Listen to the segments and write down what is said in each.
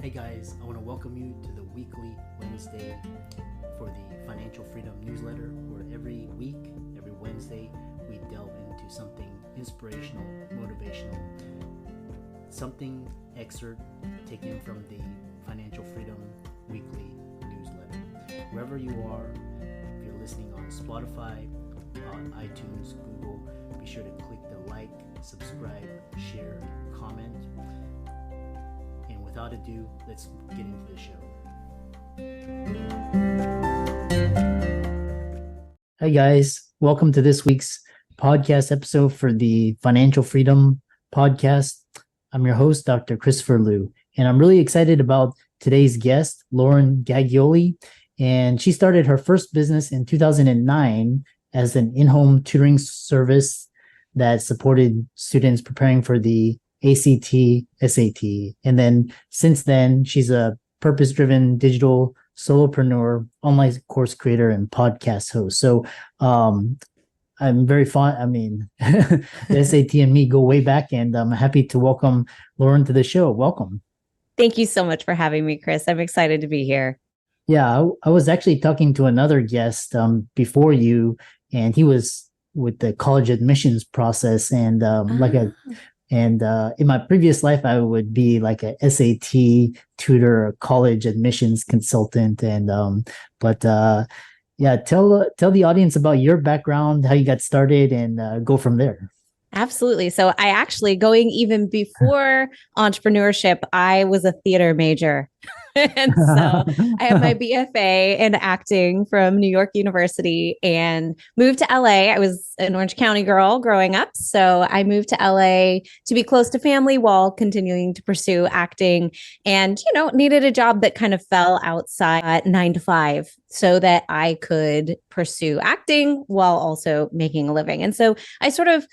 Hey guys, I want to welcome you to the weekly Wednesday for the Financial Freedom newsletter, where every week, every Wednesday, we delve into something inspirational, motivational, something excerpt taken from the Financial Freedom weekly newsletter. Wherever you are, if you're listening on Spotify, on iTunes, Google, be sure to click the like, subscribe, share, comment. And without ado, let's get into the show. Hey guys, welcome to this week's podcast episode for the Financial Freedom podcast. I'm your host, Dr. Christopher Liu, and I'm really excited about today's guest, Lauren Gaggioli. And she started her first business in 2009 as an in-home tutoring service that supported students preparing for the ACT, SAT. And then since then, she's a purpose-driven digital solopreneur, online course creator, and podcast host. So I'm very fond. The SAT and me go way back, and I'm happy to welcome Lauren to the show. Welcome. Thank you so much for having me, Chris. I'm excited to be here. Yeah, I was actually talking to another guest before you, and he was with the college admissions process, and in my previous life, I would be like a SAT tutor, a college admissions consultant, and tell the audience about your background, how you got started, and go from there. Absolutely. So I actually, going even before entrepreneurship, I was a theater major. And so I have my BFA in acting from New York University and moved to LA. I was an Orange County girl growing up. So I moved to LA to be close to family while continuing to pursue acting, and, needed a job that kind of fell outside 9 to 5 so that I could pursue acting while also making a living. And so I sort of,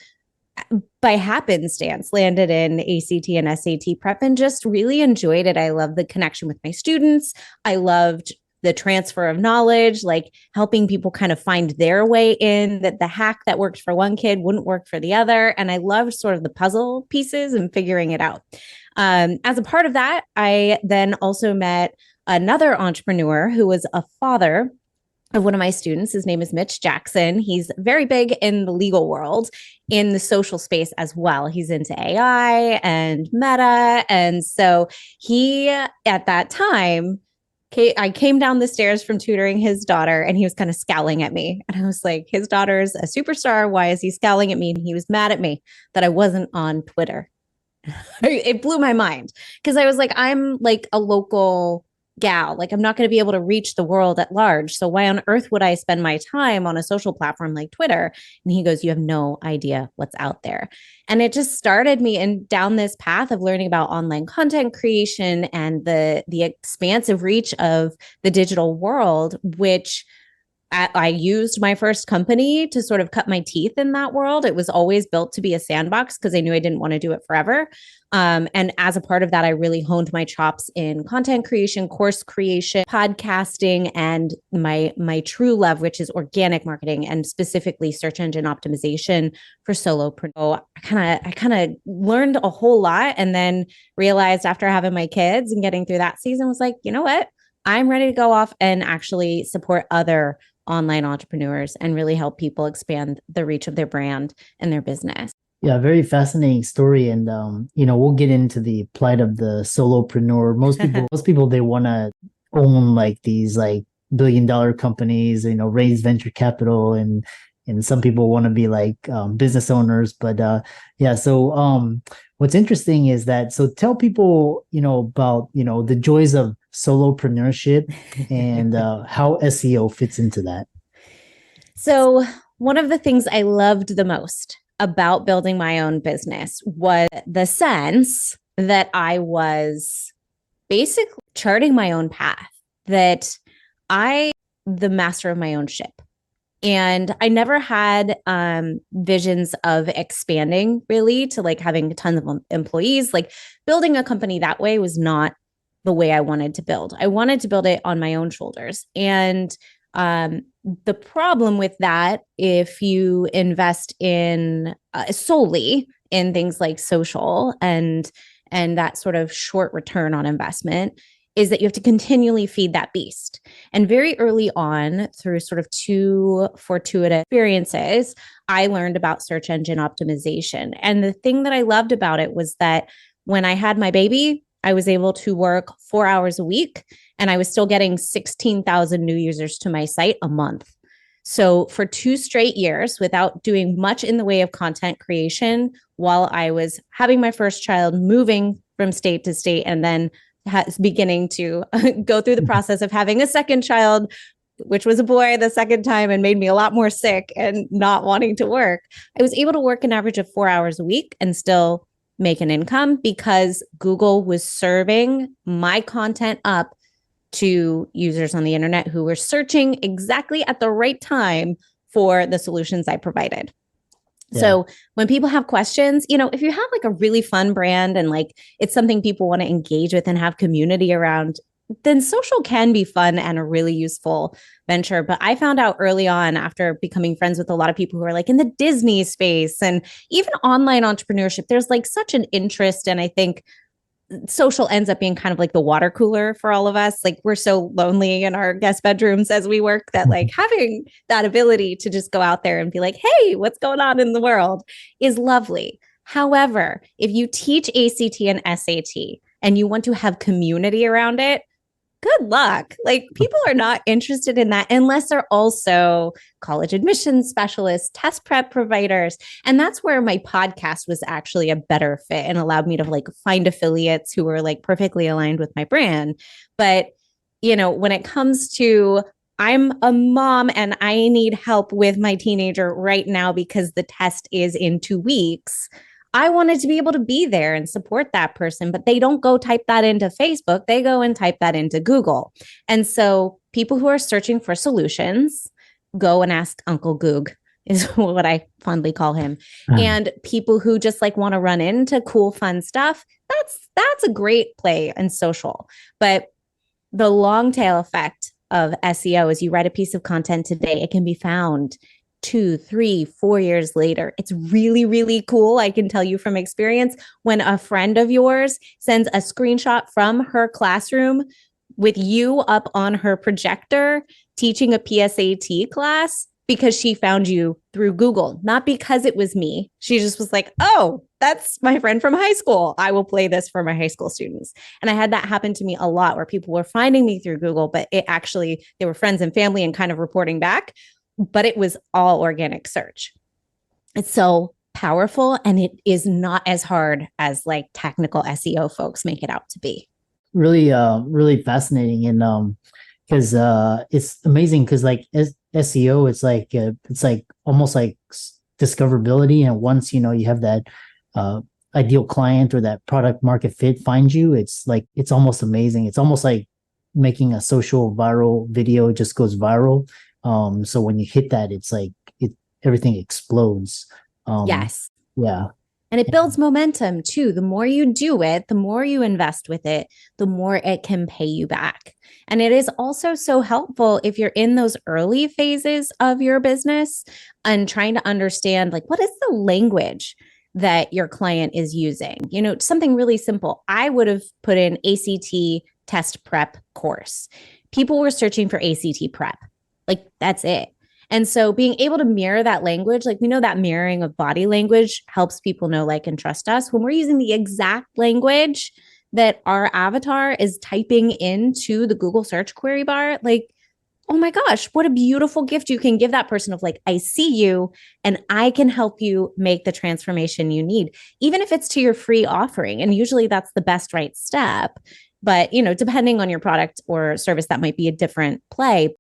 by happenstance, landed in ACT and SAT prep and just really enjoyed it. I loved the connection with my students. I loved the transfer of knowledge, like helping people kind of find their way in, that the hack that worked for one kid wouldn't work for the other. And I loved sort of the puzzle pieces and figuring it out. As a part of that, I then also met another entrepreneur who was a father of one of my students. His name is Mitch Jackson. He's very big in the legal world, in the social space as well. He's into AI and Meta. And so he, at that time, I came down the stairs from tutoring his daughter, and he was kind of scowling at me. And I was like, his daughter's a superstar. Why is he scowling at me? And he was mad at me that I wasn't on Twitter. It blew my mind, because I was like, I'm like a local gal, like I'm not going to be able to reach the world at large. So why on earth would I spend my time on a social platform like Twitter? And he goes, you have no idea what's out there. And it just started me down this path of learning about online content creation and the expansive reach of the digital world, which I used my first company to sort of cut my teeth in that world. It was always built to be a sandbox because I knew I didn't want to do it forever. And as a part of that, I really honed my chops in content creation, course creation, podcasting, and my true love, which is organic marketing and specifically search engine optimization for solopreneur. I kind of learned a whole lot, and then realized after having my kids and getting through that season, was like, you know what? I'm ready to go off and actually support other online entrepreneurs and really help people expand the reach of their brand and their business. Yeah, very fascinating story. And, we'll get into the plight of the solopreneur. Most people, they want to own like these like billion-dollar companies, raise venture capital, and some people want to be like business owners. But so what's interesting is that, so tell people, about, the joys of solopreneurship and how SEO fits into that. So one of the things I loved the most about building my own business was the sense that I was basically charting my own path, that the master of my own ship. And I never had visions of expanding really to like having tons of employees. Like building a company that way was not the way I wanted to build. I wanted to build it on my own shoulders. And the problem with that, if you invest in solely in things like social and and that sort of short return on investment is that you have to continually feed that beast. And very early on, through sort of two fortuitous experiences, I learned about search engine optimization. And the thing that I loved about it was that when I had my baby, I was able to work 4 hours a week, and I was still getting 16,000 new users to my site a month. So for 2 straight years, without doing much in the way of content creation, while I was having my first child, moving from state to state, and then beginning to go through the process of having a second child, which was a boy the second time and made me a lot more sick and not wanting to work, I was able to work an average of 4 hours a week and still make an income because Google was serving my content up to users on the internet who were searching exactly at the right time for the solutions I provided. Yeah. So when people have questions, if you have like a really fun brand and like it's something people want to engage with and have community around, then social can be fun and a really useful venture. But I found out early on, after becoming friends with a lot of people who are like in the Disney space and even online entrepreneurship, there's like such an interest. And I think social ends up being kind of like the water cooler for all of us. Like we're so lonely in our guest bedrooms as we work that like having that ability to just go out there and be like, hey, what's going on in the world is lovely. However, if you teach ACT and SAT and you want to have community around it, good luck. Like people are not interested in that unless they're also college admissions specialists, test prep providers. And that's where my podcast was actually a better fit and allowed me to like find affiliates who were like perfectly aligned with my brand. But, when it comes to I'm a mom and I need help with my teenager right now because the test is in 2 weeks, I wanted to be able to be there and support that person, but they don't go type that into Facebook. They go and type that into Google. And so people who are searching for solutions go and ask Uncle Goog is what I fondly call him. And people who just like want to run into cool, fun stuff, that's a great play in social. But the long tail effect of SEO is you write a piece of content today, it can be found 2, 3, 4 years later. It's really, really cool. I can tell you from experience when a friend of yours sends a screenshot from her classroom with you up on her projector teaching a PSAT class because she found you through Google, not because it was me. She just was like, oh, that's my friend from high school. I will play this for my high school students. And I had that happen to me a lot where people were finding me through Google, but they were friends and family and kind of reporting back. But it was all organic search. It's so powerful and it is not as hard as like technical SEO folks make it out to be. Really, really fascinating. And because it's amazing because like SEO, it's like almost like discoverability. And once, you have that ideal client or that product market fit find you, it's almost amazing. It's almost like making a social viral video just goes viral. So when you hit that, it's like everything explodes. Yes. Yeah. And it builds momentum too. The more you do it, the more you invest with it, the more it can pay you back. And it is also so helpful if you're in those early phases of your business and trying to understand like, what is the language that your client is using? Something really simple. I would have put in ACT test prep course. People were searching for ACT prep. Like that's it. And so being able to mirror that language, like we know that mirroring of body language helps people know, like, and trust us. When we're using the exact language that our avatar is typing into the Google search query bar, like, oh my gosh, what a beautiful gift you can give that person of like, I see you and I can help you make the transformation you need, even if it's to your free offering. And usually that's the best right step. But, depending on your product or service, that might be a different play.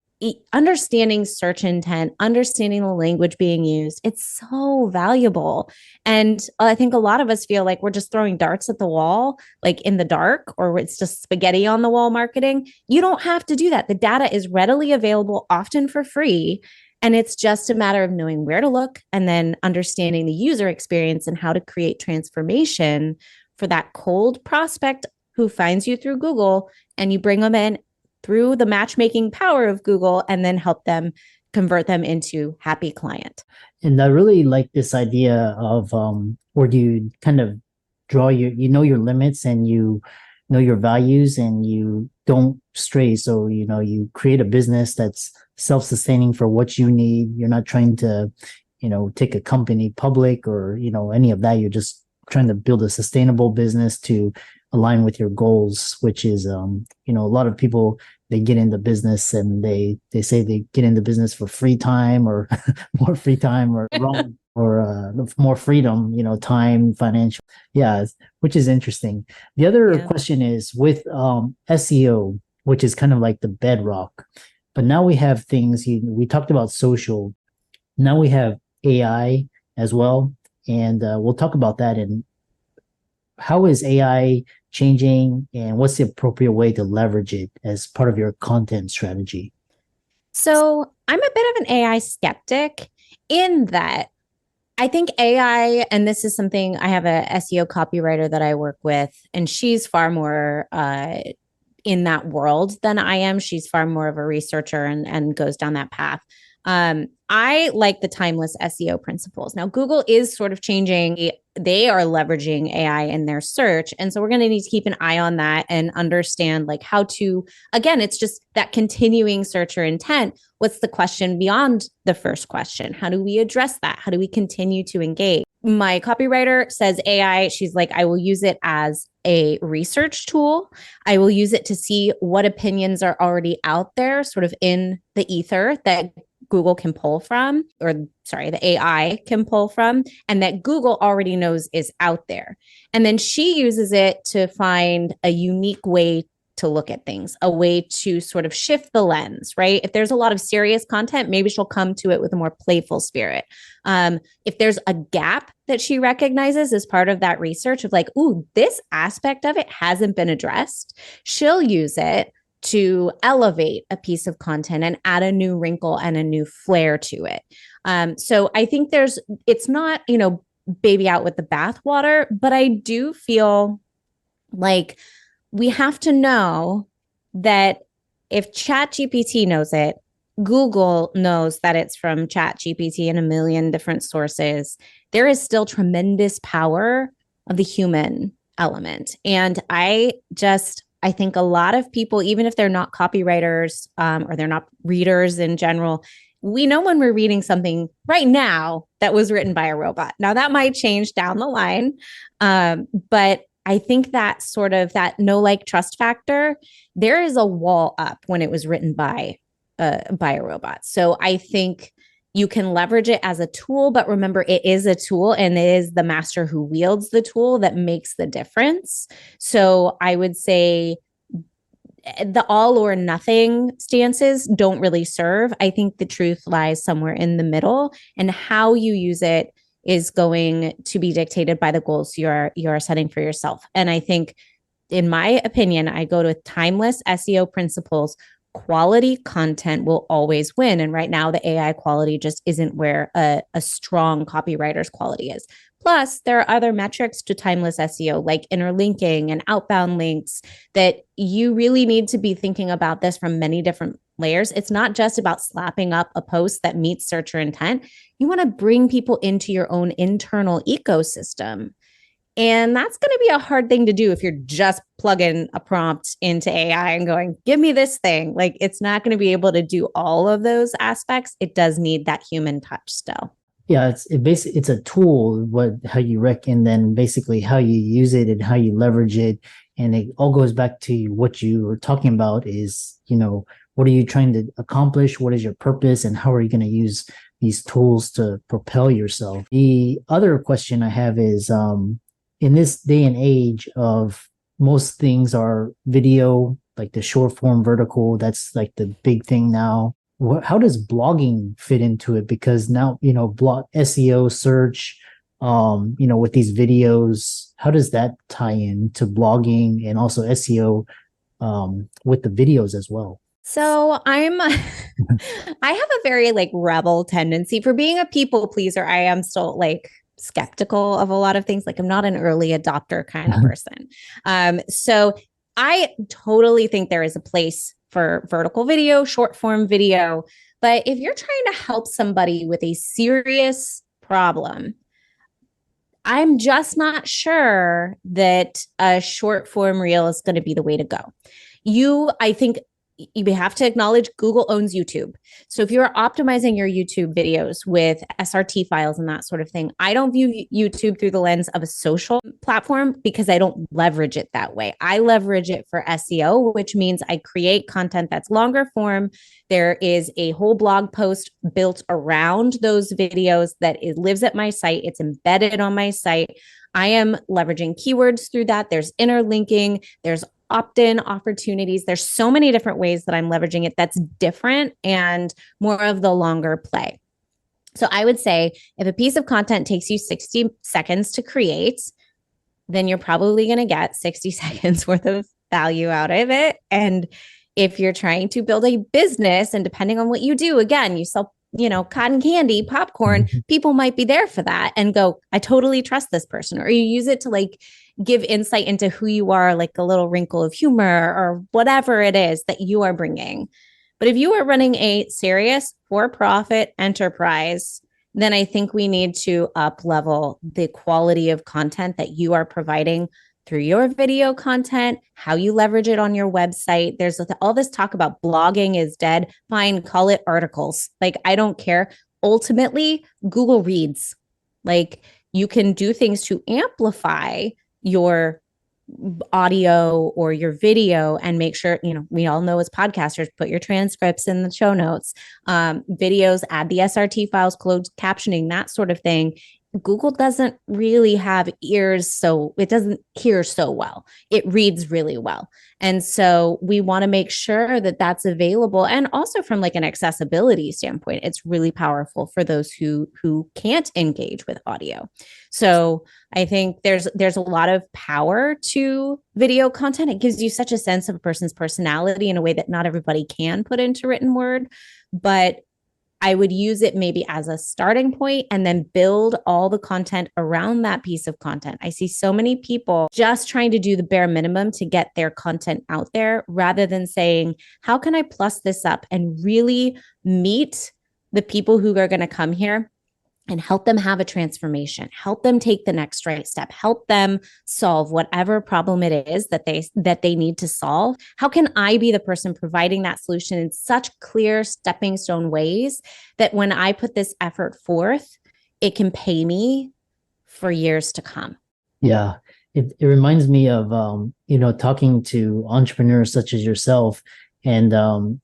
Understanding search intent, understanding the language being used, it's so valuable. And I think a lot of us feel like we're just throwing darts at the wall, like in the dark, or it's just spaghetti on the wall marketing. You don't have to do that. The data is readily available, often for free. And it's just a matter of knowing where to look and then understanding the user experience and how to create transformation for that cold prospect who finds you through Google, and you bring them in through the matchmaking power of Google and then help them convert them into happy client. And I really like this idea of where you kind of draw you know your limits, and you know your values, and you don't stray. So, you create a business that's self-sustaining for what you need. You're not trying to, take a company public or, any of that. You're just trying to build a sustainable business to align with your goals, which is, a lot of people, they get into business and they say they get into business for free time or more free time or wrong or more freedom, time, financial. Yeah, which is interesting. The other question is with SEO, which is kind of like the bedrock. But now we have things, we talked about social. Now we have AI as well. And we'll talk about that. And how is AI changing, and what's the appropriate way to leverage it as part of your content strategy? So I'm a bit of an AI skeptic in that I think AI, and this is something, I have a SEO copywriter that I work with, and she's far more in that world than I am. She's far more of a researcher and goes down that path. I like the timeless SEO principles. Now, Google is sort of changing. They are leveraging AI in their search. And so we're going to need to keep an eye on that and understand like how to, again, it's just that continuing searcher intent. What's the question beyond the first question? How do we address that? How do we continue to engage? My copywriter says AI, she's like, I will use it as a research tool. I will use it to see what opinions are already out there, sort of in the ether that Google can pull from, or sorry, the AI can pull from, and that Google already knows is out there. And then she uses it to find a unique way to look at things, a way to sort of shift the lens, right? If there's a lot of serious content, maybe she'll come to it with a more playful spirit. If there's a gap that she recognizes as part of that research of like, ooh, this aspect of it hasn't been addressed, she'll use it to elevate a piece of content and add a new wrinkle and a new flair to it. So I think it's not, baby out with the bathwater, but I do feel like we have to know that if ChatGPT knows it, Google knows that it's from ChatGPT and a million different sources. There is still tremendous power of the human element. And I think a lot of people, even if they're not copywriters or they're not readers in general, we know when we're reading something right now that was written by a robot. Now that might change down the line, but I think that sort of that know, like, trust factor, there is a wall up when it was written by a robot. So I think you can leverage it as a tool, but remember, it is a tool and it is the master who wields the tool that makes the difference. So I would say the all or nothing stances don't really serve. I think the truth lies somewhere in the middle, and how you use it is going to be dictated by the goals you're setting for yourself. And I think, in my opinion, I go to timeless SEO principles. Quality content will always win. And right now, the AI quality just isn't where a strong copywriter's quality is. Plus, there are other metrics to timeless SEO, like interlinking and outbound links, that you really need to be thinking about this from many different layers. It's not just about slapping up a post that meets searcher intent. You want to bring people into your own internal ecosystem. And that's going to be a hard thing to do if you're just plugging a prompt into AI and going, give me this thing. Like, it's not going to be able to do all of those aspects. It does need that human touch still. Yeah, it's a tool, how you reckon, then basically how you use it and how you leverage it. And it all goes back to what you were talking about is, what are you trying to accomplish? What is your purpose? And how are you going to use these tools to propel yourself? The other question I have is, in this day and age of most things are video, like the short form vertical, that's like the big thing now. How does blogging fit into it? Because now, blog SEO search, with these videos, how does that tie in to blogging and also SEO with the videos as well? So I have a very rebel tendency for being a people pleaser. I am still skeptical of a lot of things. I'm not an early adopter kind of person. So I totally think there is a place for vertical video, short form video. But if you're trying to help somebody with a serious problem, I'm just not sure that a short form reel is going to be the way to go. I think you have to acknowledge Google owns YouTube. So if you're optimizing your YouTube videos with SRT files and that sort of thing, I don't view YouTube through the lens of a social platform because I don't leverage it that way. I leverage it for SEO, which means I create content that's longer form. There is a whole blog post built around those videos that it lives at my site. It's embedded on my site. I am leveraging keywords through that. There's interlinking. There's opt-in opportunities. There's so many different ways that I'm leveraging it that's different and more of the longer play. So I would say if a piece of content takes you 60 seconds to create, then you're probably going to get 60 seconds worth of value out of it. And if you're trying to build a business, and depending on what you do, again, you sell cotton candy, popcorn, people might be there for that and go, I totally trust this person. Or you use it to like give insight into who you are, like a little wrinkle of humor or whatever it is that you are bringing. But if you are running a serious for-profit enterprise, then I think we need to up level the quality of content that you are providing through your video content, how you leverage it on your website. There's all this talk about blogging is dead. Fine, call it articles. Like, I don't care. Ultimately, Google reads. Like, you can do things to amplify your audio or your video and make sure, we all know as podcasters, put your transcripts in the show notes, videos, add the SRT files, closed captioning, that sort of thing. Google doesn't really have ears, so it doesn't hear so well. It reads really well. And so we want to make sure that that's available. And also from like an accessibility standpoint, it's really powerful for those who can't engage with audio. So I think there's a lot of power to video content. It gives you such a sense of a person's personality in a way that not everybody can put into written word. But I would use it maybe as a starting point and then build all the content around that piece of content. I see so many people just trying to do the bare minimum to get their content out there rather than saying, how can I plus this up and really meet the people who are going to come here and help them have a transformation, help them take the next right step, help them solve whatever problem it is that they need to solve. How can I be the person providing that solution in such clear stepping stone ways that when I put this effort forth, it can pay me for years to come? Yeah, it reminds me of, talking to entrepreneurs such as yourself. And,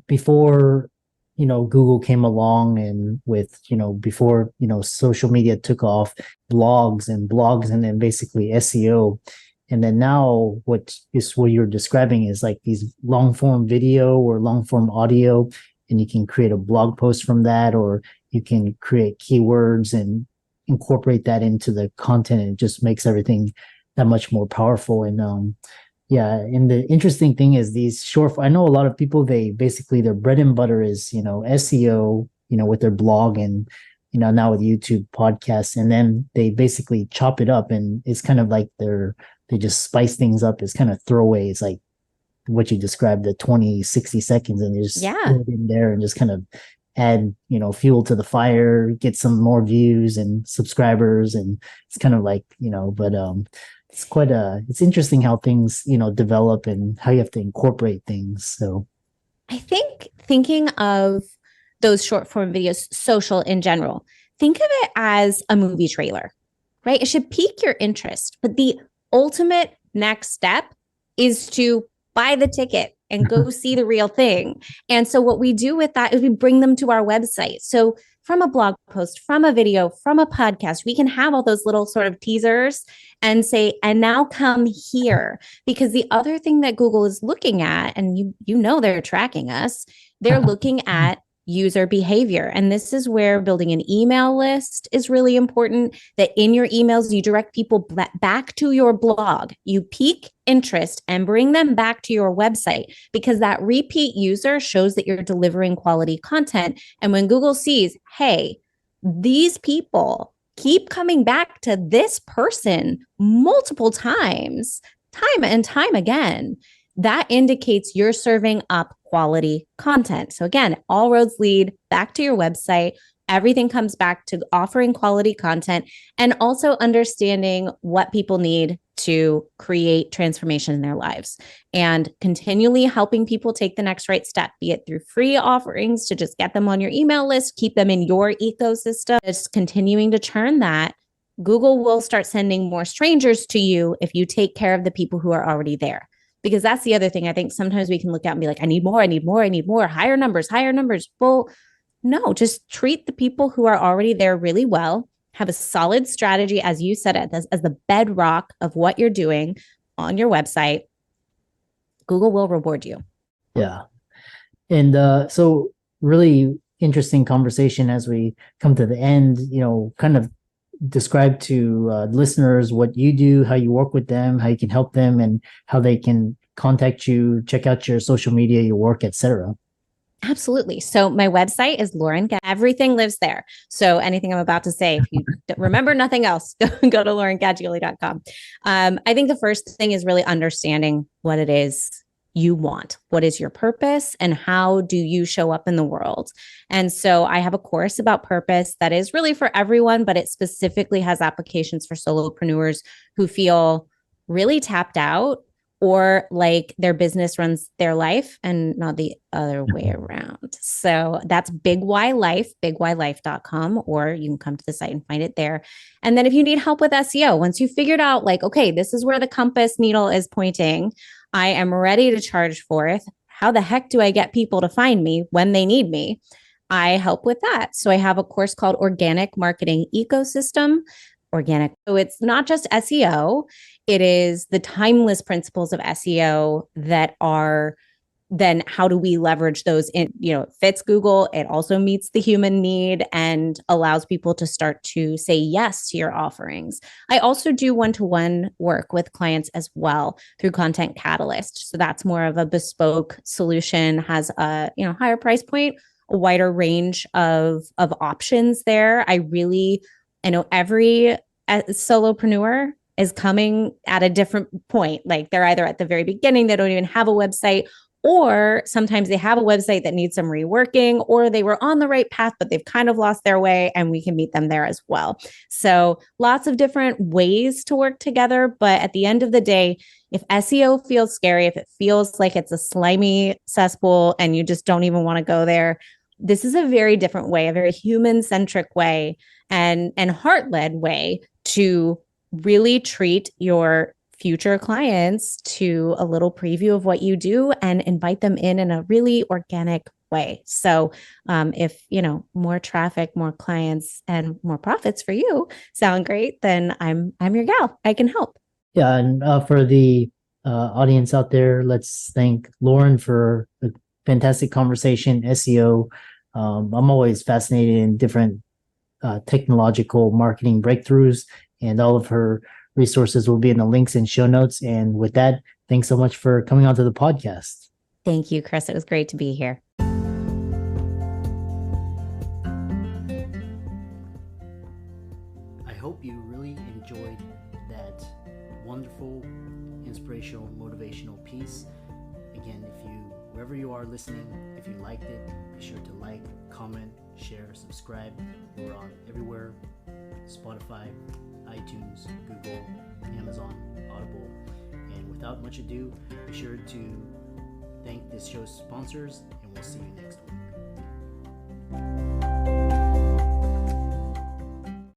before Google came along and with, before, social media took off, blogs and then basically SEO. And then now what you're describing is like these long form video or long form audio, and you can create a blog post from that, or you can create keywords and incorporate that into the content. And it just makes everything that much more powerful. And, yeah. And the interesting thing is I know a lot of people, they basically their bread and butter is, SEO, with their blog and, now with YouTube podcasts. And then they basically chop it up and it's kind of like they just spice things up. It's kind of throwaway. It's like what you described, the 20, 60 seconds, and they just put it in there and just kind of add, fuel to the fire, get some more views and subscribers. And it's kind of like, but, it's interesting how things, develop and how you have to incorporate things. So I think thinking of those short form videos, social in general, think of it as a movie trailer, right? It should pique your interest, but the ultimate next step is to buy the ticket and go see the real thing. And so what we do with that is we bring them to our website. So from a blog post, from a video, from a podcast, we can have all those little sort of teasers and say, and now come here. Because the other thing that Google is looking at, and they're tracking us, they're looking at user behavior. And this is where building an email list is really important, that in your emails, you direct people back to your blog. You pique interest and bring them back to your website, because that repeat user shows that you're delivering quality content. And when Google sees, hey, these people keep coming back to this person multiple times, time and time again, that indicates you're serving up quality content. So again, all roads lead back to your website. everything comes back to offering quality content and also understanding what people need to create transformation in their lives and continually helping people take the next right step, be it through free offerings to just get them on your email list, keep them in your ecosystem, just continuing to churn that. Google will start sending more strangers to you if you take care of the people who are already there. Because that's the other thing. I think sometimes we can look out and be like, I need more, higher numbers. Well, no, just treat the people who are already there really well. Have a solid strategy, as you said, as the bedrock of what you're doing on your website. Google will reward you. Yeah. And so really interesting conversation as we come to the end, kind of describe to listeners what you do, how you work with them, how you can help them, and how they can contact you, check out your social media, your work, etc. Absolutely. So my website is Lauren Gaggioli. Everything lives there. So anything I'm about to say, if you remember nothing else, go to laurengaggioli.com. I think the first thing is really understanding what it is you want. What is your purpose and how do you show up in the world? And so I have a course about purpose that is really for everyone, but it specifically has applications for solopreneurs who feel really tapped out or like their business runs their life and not the other way around. So that's Big Y Life, bigYlife.com, or you can come to the site and find it there. And then if you need help with SEO, once you figured out like, okay, this is where the compass needle is pointing, I am ready to charge forth. How the heck do I get people to find me when they need me? I help with that. So I have a course called Organic Marketing Ecosystem. Organic. So it's not just SEO. It is the timeless principles of SEO that are then how do we leverage those in, it fits Google. It also meets the human need and allows people to start to say yes to your offerings. I also do one-to-one work with clients as well through Content Catalyst. So that's more of a bespoke solution, has a, higher price point, a wider range of options there. I know every solopreneur is coming at a different point. Like they're either at the very beginning, they don't even have a website, or sometimes they have a website that needs some reworking, or they were on the right path, but they've kind of lost their way, and we can meet them there as well. So lots of different ways to work together. But at the end of the day, if SEO feels scary, if it feels like it's a slimy cesspool and you just don't even want to go there, this is a very different way, a very human-centric way and heart-led way to really treat your future clients to a little preview of what you do and invite them in a really organic way. So if, more traffic, more clients, and more profits for you sound great, then I'm your gal. I can help. Yeah. And for the audience out there, let's thank Lauren for a fantastic conversation, SEO. I'm always fascinated in different technological marketing breakthroughs, and all of her resources will be in the links and show notes. And with that, thanks so much for coming onto the podcast. Thank you, Chris. It was great to be here. I hope you really enjoyed that wonderful, inspirational, motivational piece. Again, wherever you are listening, if you liked it, be sure to like, comment, share, subscribe. We're on everywhere: Spotify, iTunes, Google, Amazon, Audible. And without much ado, be sure to thank this show's sponsors, and we'll see you next week.